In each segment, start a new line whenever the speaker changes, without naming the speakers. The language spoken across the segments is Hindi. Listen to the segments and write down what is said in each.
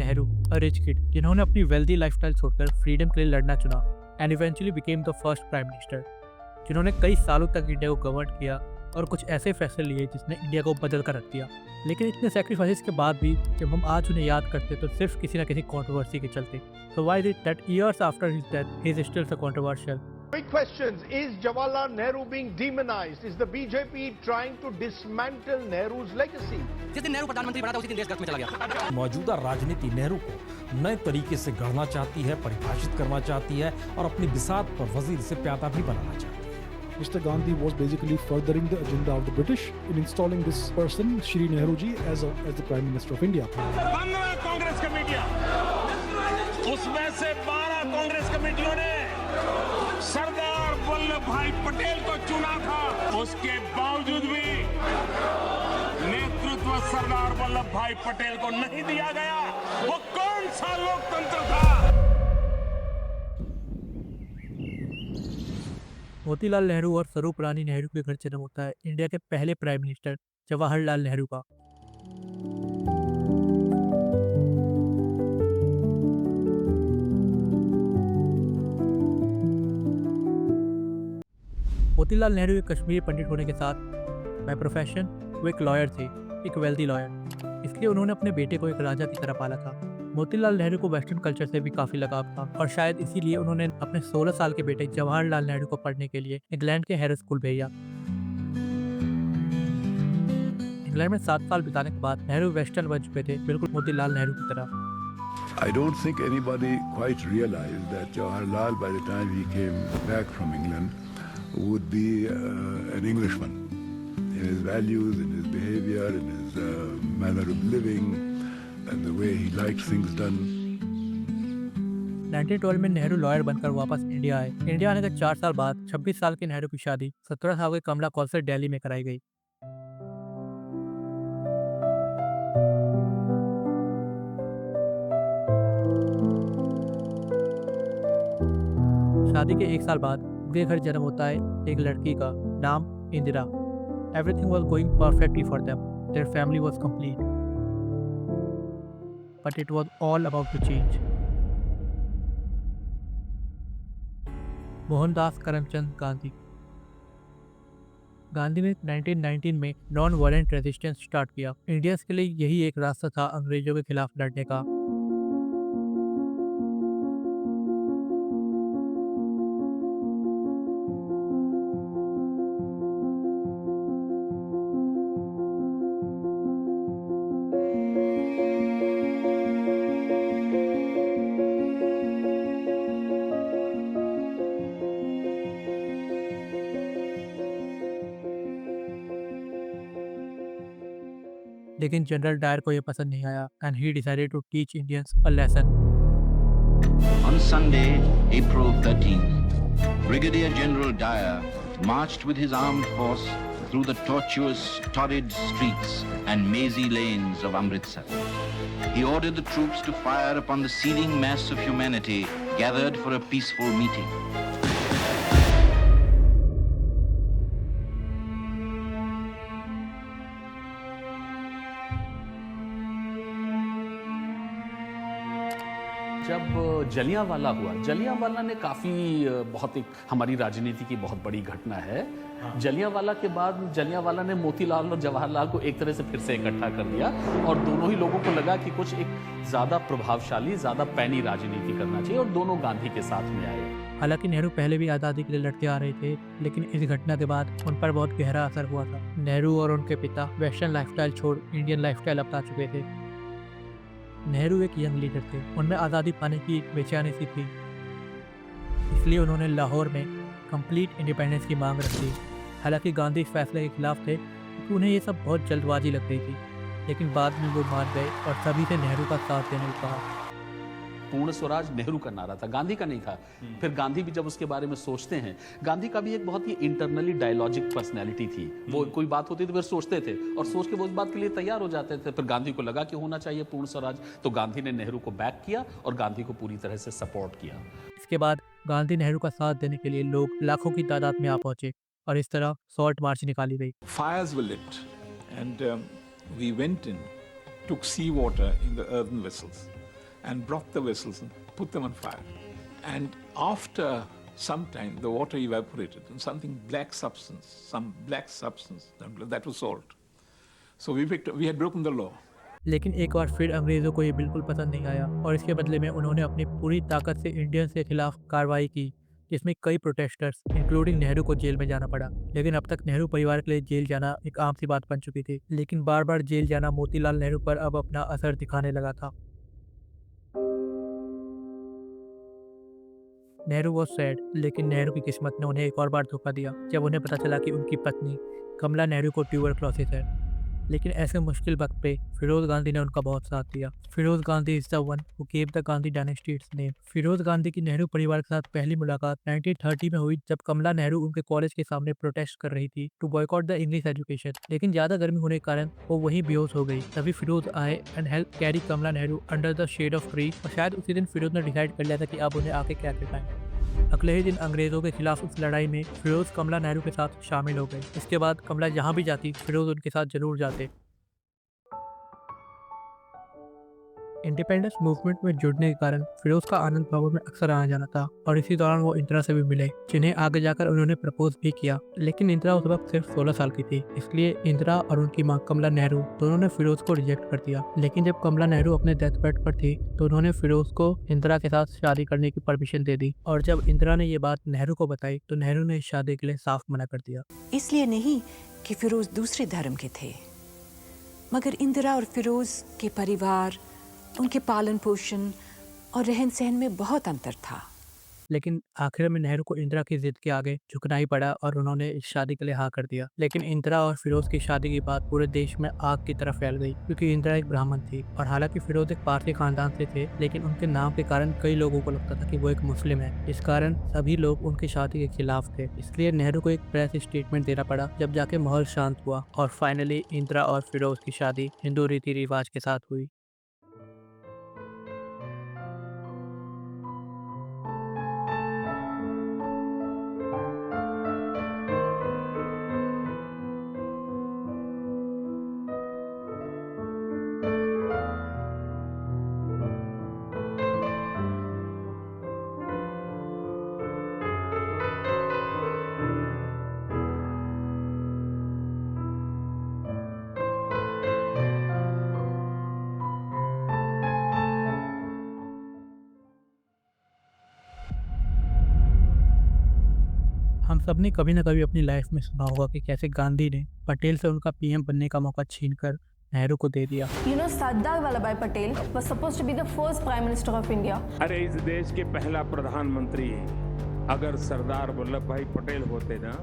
नेहरू, अ रिच किड, जिन्होंने अपनी वेल्दी लाइफस्टाइल छोड़कर फ्रीडम के लिए लड़ना चुना and eventually became the first prime minister, जिन्होंने कई सालों तक इंडिया को गवर्न किया और कुछ ऐसे फैसले लिए जिसने इंडिया को बदल कर रख दिया। लेकिन इतने सेक्रीफाइसेस के बाद भी जब हम आज उन्हें याद करते तो सिर्फ किसी न किसी कंट्रोवर्सी के चलते। So why is it that years after his death he is still so controversial?
Big questions. Is Jawaharlal Nehru being demonized? Is the BJP trying to dismantle Nehru's legacy?
जिस दिन नेहरू प्रधानमंत्री बना था उसी दिन देश गश्त में चला गया।
मौजूदा राजनीति नेहरू को नए तरीके से गढ़ना चाहती है, परिभाषित करना चाहती है और अपनी बिसात पर वजीर से प्यादा भी बनाना चाहती है।
Mr. Gandhi was basically furthering the agenda of the British in installing this person, Shri Nehru ji, as the Prime Minister of India.
15 Congress कमेटियां, उसमें से 12 कांग्रेस कमेटियों ने सरदार वल्लभ भाई पटेल को चुना था। उसके बावजूद भी नेतृत्व सरदार वल्लभ भाई पटेल को नहीं दिया गया। वो कौन सा लोकतंत्र था?
मोतीलाल नेहरू और स्वरूप रानी नेहरू के घर जन्म होता है इंडिया के पहले प्राइम मिनिस्टर जवाहरलाल नेहरू का। मोतीलाल नेहरू एक कश्मीरी पंडित होने के साथ बाय प्रोफेशन वो एक लॉयर थे, एक वेल्दी लॉयर। इसलिए उन्होंने अपने बेटे को एक राजा की तरह पाला था। मोतीलाल नेहरू को वेस्टर्न कल्चर से भी काफ़ी लगाव था और शायद इसीलिए उन्होंने अपने 16 साल के बेटे जवाहरलाल नेहरू को पढ़ने के लिए इंग्लैंड के हैरो स्कूल भेजा। इंग्लैंड में 7 साल बिताने के बाद नेहरू वेस्टर्न बन चुके थे, बिल्कुल मोतीलाल नेहरू की तरह।
I don't think anybody quite realized that Jawaharlal, by the time he came back from England, would be an Englishman in his values, in his behavior, in his manner of living, and the way he liked things done.
1912 में नेहरू लॉयर बनकर वापस इंडिया आए। इंडिया आने के 4 साल बाद 26 साल के नेहरू की शादी 17 साल के कमला कौल से दिल्ली में कराई गई। शादी के 1 साल बाद उनके घर जन्म होता है एक लड़की का, नाम Indira. Everything was going perfectly for them, their family was complete, but it was all about to change. Mohandas Karamchand Gandhi. Gandhi ने 1919 में नॉन वायलेंट रेजिस्टेंस स्टार्ट किया। इंडियंस के लिए यही एक रास्ता था अंग्रेजों के खिलाफ लड़ने का। लेकिन जनरल डायर को यह पसंद नहीं आया and he decided to teach Indians a lesson.
On Sunday, April 13th, Brigadier General Dyer marched with his armed force through the tortuous, torrid streets and mazy lanes of Amritsar. He ordered the troops to fire upon the seething mass of humanity gathered for a peaceful meeting.
जब जलियांवाला हुआ, जलियांवाला ने बहुत एक हमारी राजनीति की बहुत बड़ी घटना है। जलियांवाला के बाद जलियांवाला ने मोतीलाल और जवाहरलाल को एक तरह से फिर से इकट्ठा कर दिया और दोनों ही लोगों को लगा कि कुछ एक ज़्यादा प्रभावशाली, ज़्यादा पैनी राजनीति करना चाहिए और दोनों गांधी के साथ में आए।
हालांकि नेहरू पहले भी आज़ादी के लिए लड़ते आ रहे थे, लेकिन इस घटना के बाद उन पर बहुत गहरा असर हुआ था। नेहरू और उनके पिता वेस्टर्न लाइफस्टाइल छोड़ इंडियन लाइफस्टाइल अपना चुके थे। नेहरू एक यंग लीडर थे, उनमें आज़ादी पाने की बेचैनी सी थी, इसलिए उन्होंने लाहौर में कंप्लीट इंडिपेंडेंस की मांग रखी। हालांकि गांधी इस फैसले के खिलाफ थे क्योंकि उन्हें ये सब बहुत जल्दबाजी लग रही थी, लेकिन बाद में वो मान गए और सभी से नेहरू का साथ देने को कहा।
पूर्ण स्वराज नेहरू का नारा था, गांधी का नहीं था। फिर गांधी भी जब उसके बारे में सोचते हैं, गांधी का भी एक बहुत ही इंटरनली डायलॉजिक पर्सनैलिटी थी। वो कोई बात होती थी फिर सोचते थे और सोच के वो उस बात के लिए तैयार हो जाते थे। फिर गांधी को लगा कि होना चाहिए पूर्ण स्वराज, तो गांधी ने नेहरू को बैक किया और गांधी को पूरी तरह से सपोर्ट किया।
इसके बाद गांधी नेहरू का साथ देने के लिए लोग लाखों की तादाद में आ पहुंचे और इस तरह सॉल्ट मार्च निकाली गई।
Fires were lit and we went in, took sea water in the earthen vessels.
and brought the vessels and put them on fire. And after some time, the water evaporated and some black substance, that was salt. So we had broken the law.
लेकिन एक बार फिर अंग्रेज़ों को ये बिल्कुल पसंद नहीं आया और इसके बदले में उन्होंने अपनी पूरी ताकत से इंडियंस के खिलाफ कार्रवाई की, जिसमें कई प्रोटेस्टर्स इंक्लूडिंग नेहरू को जेल में जाना पड़ा। लेकिन अब तक नेहरू परिवार के लिए जेल जाना एक आम सी बात बन चुकी थी, लेकिन बार बार जेल जाना मोतीलाल नेहरू पर अब अपना असर दिखाने लगा था। नेहरू वॉज सैड, लेकिन नेहरू की किस्मत ने उन्हें एक और बार धोखा दिया जब उन्हें पता चला कि उनकी पत्नी कमला नेहरू को ट्यूबरक्लोसिस है। लेकिन ऐसे मुश्किल वक्त पे फिरोज गांधी ने उनका बहुत साथ दिया। Feroze Gandhi is the one who gave the Gandhi dynasty its name. Feroze Gandhi की नेहरू परिवार के साथ पहली मुलाकात 1930 में हुई, जब कमला नेहरू उनके कॉलेज के सामने प्रोटेस्ट कर रही थी to boycott the English education. लेकिन ज्यादा गर्मी होने के कारण वो वहीं बेहोश हो गई। तभी फिरोज आए and help carry Kamala Nehru under the shade of tree, और शायद उसी दिन फिरोज ने डिसाइड कर लिया था कि अब उन्हें आके क्या करना है। अगले ही दिन अंग्रेजों के खिलाफ उस लड़ाई में फिरोज कमला नेहरू के साथ शामिल हो गए। इसके बाद कमला जहाँ भी जाती फिरोज उनके साथ जरूर जाते। इंडिपेंडेंस मूवमेंट में जुड़ने के कारण फिरोज का आनंद भवन में अक्सर आना जाना था, और इसी दौरान वो इंदिरा से भी मिले, जिन्हें आगे जाकर उन्होंने प्रपोज भी किया। लेकिन इंदिरा उस वक्त सिर्फ 16 साल की थी, इसलिए इंदिरा और उनकी मां कमला नेहरू दोनों ने फिरोज को रिजेक्ट कर दिया। लेकिन जब कमला नेहरू अपने डेथ बेड पर थी तो उन्होंने फिरोज को इंदिरा के साथ शादी करने की परमिशन दे दी, और जब इंदिरा ने ये बात नेहरू को बताई तो नेहरू ने इस शादी के लिए साफ मना कर दिया।
इसलिए नहीं कि फिरोज दूसरे धर्म के थे, मगर इंदिरा और फिरोज के परिवार, उनके पालन पोषण और रहन सहन में बहुत अंतर था।
लेकिन आखिर में नेहरू को इंदिरा की जिद के आगे झुकना ही पड़ा और उन्होंने इस शादी के लिए हाँ कर दिया। लेकिन इंदिरा और फिरोज की शादी की बात पूरे देश में आग की तरफ फैल गई, क्योंकि इंदिरा एक ब्राह्मण थी और हालांकि फिरोज एक पारसी खानदान से थे, लेकिन उनके नाम के कारण कई लोगों को लगता था कि वो एक मुस्लिम है। इस कारण सभी लोग उनकी शादी के खिलाफ थे। इसलिए नेहरू को एक प्रेस स्टेटमेंट देना पड़ा, जब जाके माहौल शांत हुआ और फाइनली इंदिरा और फिरोज की शादी हिंदू रीति रिवाज के साथ हुई। हम सब ने कभी ना कभी अपनी लाइफ में सुना होगा कि कैसे गांधी ने पटेल से उनका पीएम बनने का मौका छीनकर नेहरू को दे दिया।
You know, Sardar Vallabhbhai Patel was supposed to be the first Prime Minister of India.
अरे इस देश के पहला प्रधानमंत्री अगर सरदार वल्लभ भाई पटेल होते ना,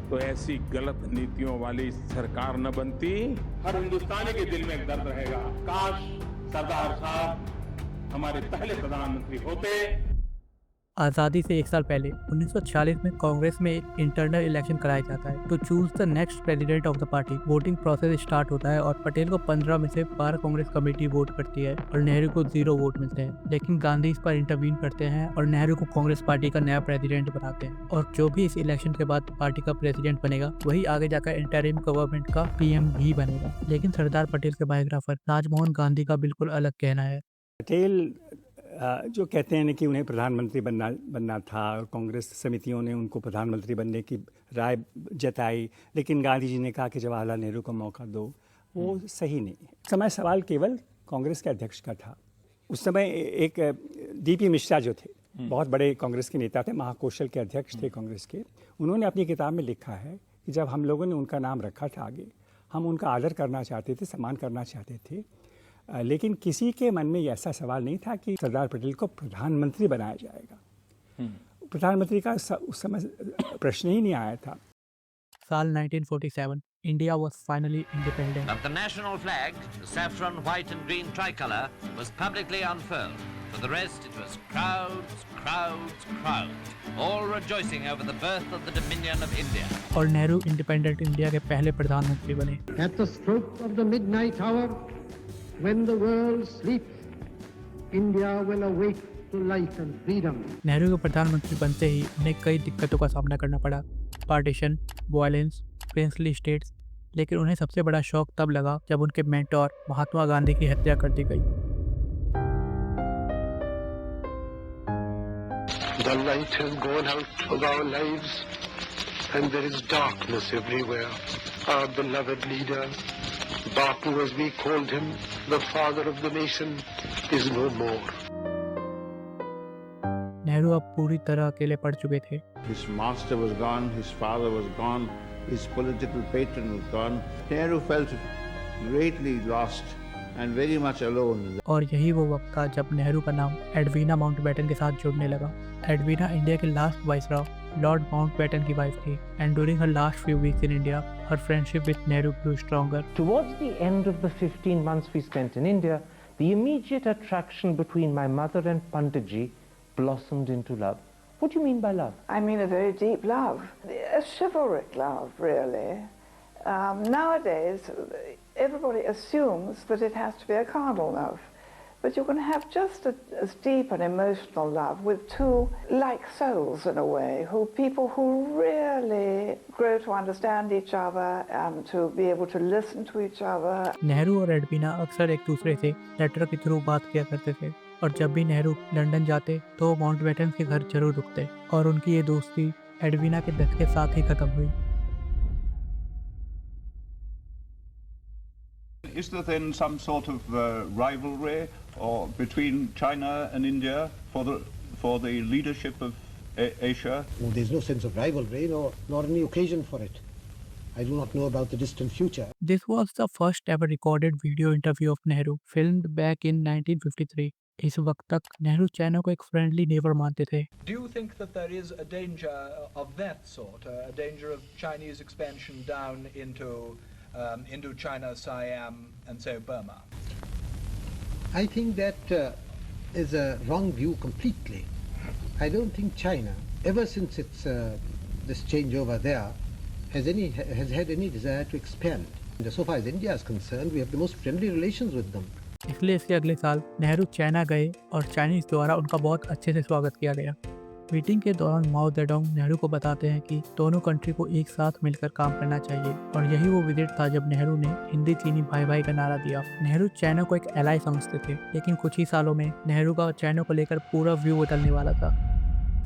तो ऐसी गलत नीतियों वाली सरकार न बनती। हर हिंदुस्तानी के दिल में दर्द रहेगा, काश सरदार साहब हमारे पहले प्रधानमंत्री होते।
आज़ादी से एक साल पहले 1946 में कांग्रेस में एक इंटरनल इलेक्शन कराया जाता है to choose the next president of the party. Voting process start होता है और पटेल को 15 में से 12 कांग्रेस कमेटी वोट करती है और नेहरू को 0 वोट मिलते हैं। लेकिन गांधी इस पर इंटरवीन करते हैं और नेहरू को कांग्रेस पार्टी का नया प्रेसिडेंट बनाते हैं, और जो भी इस इलेक्शन के बाद पार्टी का प्रेसिडेंट बनेगा वही आगे जाकर इंटरिम गवर्नमेंट का पीएम भी बनेगा। लेकिन सरदार पटेल के बायोग्राफर राजमोहन गांधी का बिल्कुल अलग कहना है।
पटेल जो कहते हैं कि उन्हें प्रधानमंत्री बनना था और कांग्रेस समितियों ने उनको प्रधानमंत्री बनने की राय जताई, लेकिन गांधी जी ने कहा कि जवाहरलाल नेहरू को मौका दो, वो सही नहीं है। उस समय सवाल केवल कांग्रेस के अध्यक्ष का था। उस समय एक डीपी मिश्रा जो थे, बहुत बड़े कांग्रेस के नेता थे, महाकोशल के अध्यक्ष थे कांग्रेस के। उन्होंने अपनी किताब में लिखा है कि जब हम लोगों ने उनका नाम रखा था आगे, हम उनका आदर करना चाहते थे, सम्मान करना चाहते थे, लेकिन किसी के मन में ऐसा सवाल नहीं था कि सरदार पटेल को प्रधानमंत्री बनाया जाएगा। प्रधानमंत्री का उस समय प्रश्न ही नहीं आया था।
साल 1947 India was finally independent.
But the national flag, the saffron, white and green tricolour, was publicly unfurled. For the rest, it was crowds, crowds, crowds, all rejoicing over the birth of the Dominion of India.
और नेहरू इंडिपेंडेंट इंडिया के पहले प्रधानमंत्री बने।
At the stroke of the midnight hour, when the world sleeps, India will awake to life and freedom.
Nehru के प्रधानमंत्री बनते ही उन्हें कई दिक्कतों का सामना करना पड़ा, पार्टीशन, वायलेंस, प्रिंसली स्टेट्स। लेकिन उन्हें सबसे बड़ा शौक तब लगा जब उनके मेंटोर महात्मा गांधी की हत्या कर दी गई।
The light has gone out of our lives and there is darkness everywhere. Our beloved leader, Bapu as we called him, the father of the nation, is no more.
Nehru अब पूरी तरह अकेले पड़ चुके थे।
His master was gone, his father was gone, his political patron was gone. Nehru felt greatly lost and very much alone.
और यही वो वक्त था जब नेहरू का नाम एडवीना माउंटबेटन के साथ जुड़ने लगा। एडवीना इंडिया के लास्ट वाइसरॉय लॉर्ड माउंटबेटन की वाइफ थी and during her last few weeks in India her friendship with Nehru grew stronger.
Towards the end of the 15 months we spent in India, the immediate attraction between my mother and Panditji blossomed into love. What do you mean by love?
I mean a very deep love, a chivalric love, really. Nowadays, everybody assumes that it has to be a carnal love. But you can have just as deep an emotional love with two like souls in a way, people who really grow to understand each other and to be able to listen to each other.
Nehru और एडवीना अक्सर एक दूसरे से लेटर के थ्रू बात किया करते थे और जब भी नेहरू लंदन जाते तो माउंटबेटन के घर जरूर रुकते और उनकी ये दोस्ती एडवीना के डेथ के साथ ही खत्म हुई।
Is there then some sort of rivalry or between China and India for the leadership of Asia?
Oh, there's no sense of rivalry, nor any occasion for it. I do not know about the distant future.
This was the first ever recorded video interview of Nehru, filmed back in 1953. इस वक्त तक नेहरू चाइना को एक फ्रेंडली नेबर मानते थे।
Do you think that there is a danger of that sort, a danger of Chinese expansion down into Indochina, Siam, and so Burma?
I think that is a wrong view completely. I don't think China, ever since its this changeover there, has had any desire to expand. And so far as India is concerned, we have the most friendly relations with them.
इसलिए इसके अगले साल नेहरू चाइना गए और चाइनीज द्वारा उनका बहुत अच्छे से स्वागत किया गया। मीटिंग के दौरान माओ जेडोंग नेहरू को बताते हैं कि दोनों कंट्री को एक साथ मिलकर काम करना चाहिए और यही वो विजिट था जब नेहरू ने हिंदी चीनी भाई भाई का नारा दिया। नेहरू चाइना को एक एलाई समझते थे, लेकिन कुछ ही सालों में नेहरू का चाइना को लेकर पूरा व्यू बदलने वाला था।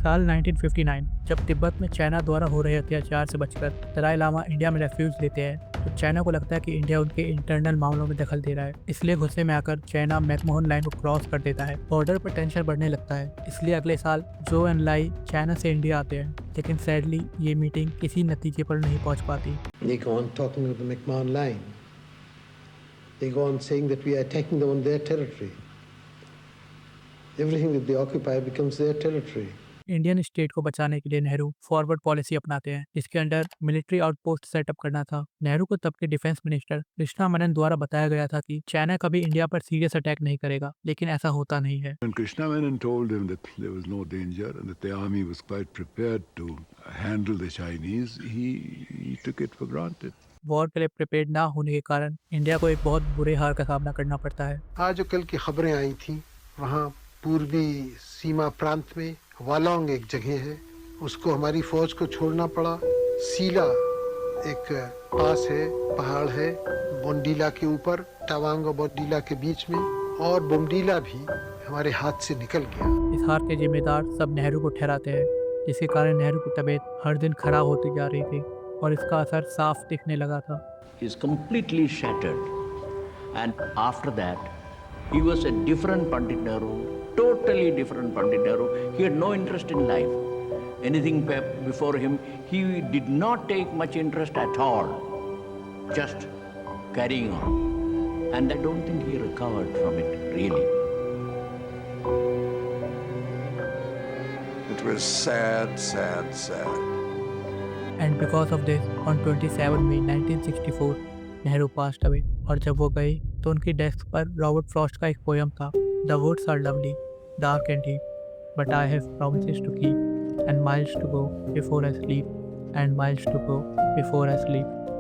साल 1959 जब तिब्बत में चाइना द्वारा हो रहे अत्याचार से बचकर दलाई लामा इंडिया में रेफ्यूज लेते हैं तो चाइना को लगता है कि इंडिया उनके इंटरनल मामलों में दखल दे रहा है। इसलिए गुस्से में आकर चाइना मैकमोहन लाइन को क्रॉस कर देता है। बॉर्डर पर टेंशन बढ़ने लगता है। इसलिए अगले साल जो एंड लाई चाइना से इंडिया आते हैं, लेकिन सैडली ये मीटिंग किसी नतीजे पर नहीं पहुंच पाती।
They go on talking of the McMahon line. They go on saying that we are attacking them on their territory. Everything that they occupy becomes their territory.
Indian state को बचाने के लिए नेहरू फॉरवर्ड पॉलिसी अपनाते हैं, जिसके अंडर मिलिट्री आउटपोस्ट सेटअप करना था। नेहरू को तब के डिफेंस मिनिस्टर कृष्णा मेनन द्वारा बताया गया था कि चाइना कभी इंडिया पर सीरियस अटैक नहीं करेगा, लेकिन ऐसा होता नहीं है।
When Krishna Menon told him that there was no danger and that the army was quite prepared to handle the Chinese, he took it for granted.
War के लिए प्रिपेयर्ड ना होने के कारण इंडिया को एक बहुत बुरे हार का सामना करना पड़ता है।
आज जो कल की खबरें आई थी, वहाँ पूर्वी सीमा प्रांत में वालोंग एक जगह है, उसको हमारी फौज को छोड़ना पड़ा। सीला एक पास है, पहाड़ है बोमडीला के ऊपर, तवांग और बोमडीला के बीच में, और बोमडीला भी हमारे हाथ से निकल गया।
इस हार के जिम्मेदार सब नेहरू को ठहराते हैं, जिसके कारण नेहरू की तबीयत हर दिन खराब होती जा रही थी और इसका असर साफ दिखने लगा था।
He is completely shattered, and after that he was a different Pandit Nehru, totally different Pandit Nehru. He had no interest in life. Anything before him, he did not take much interest at all, just carrying on. And I don't think he recovered from it, really.
It was sad, sad, sad.
And because of this, on 27 May 1964, Nehru passed away. और जब वो गए तो उनकी डेस्क पर रॉबर्ट फ्रॉस्ट का एक पोयम था। The woods are lovely, dark and deep, but I have promises to keep, and miles to go before I sleep, and miles to go before I sleep.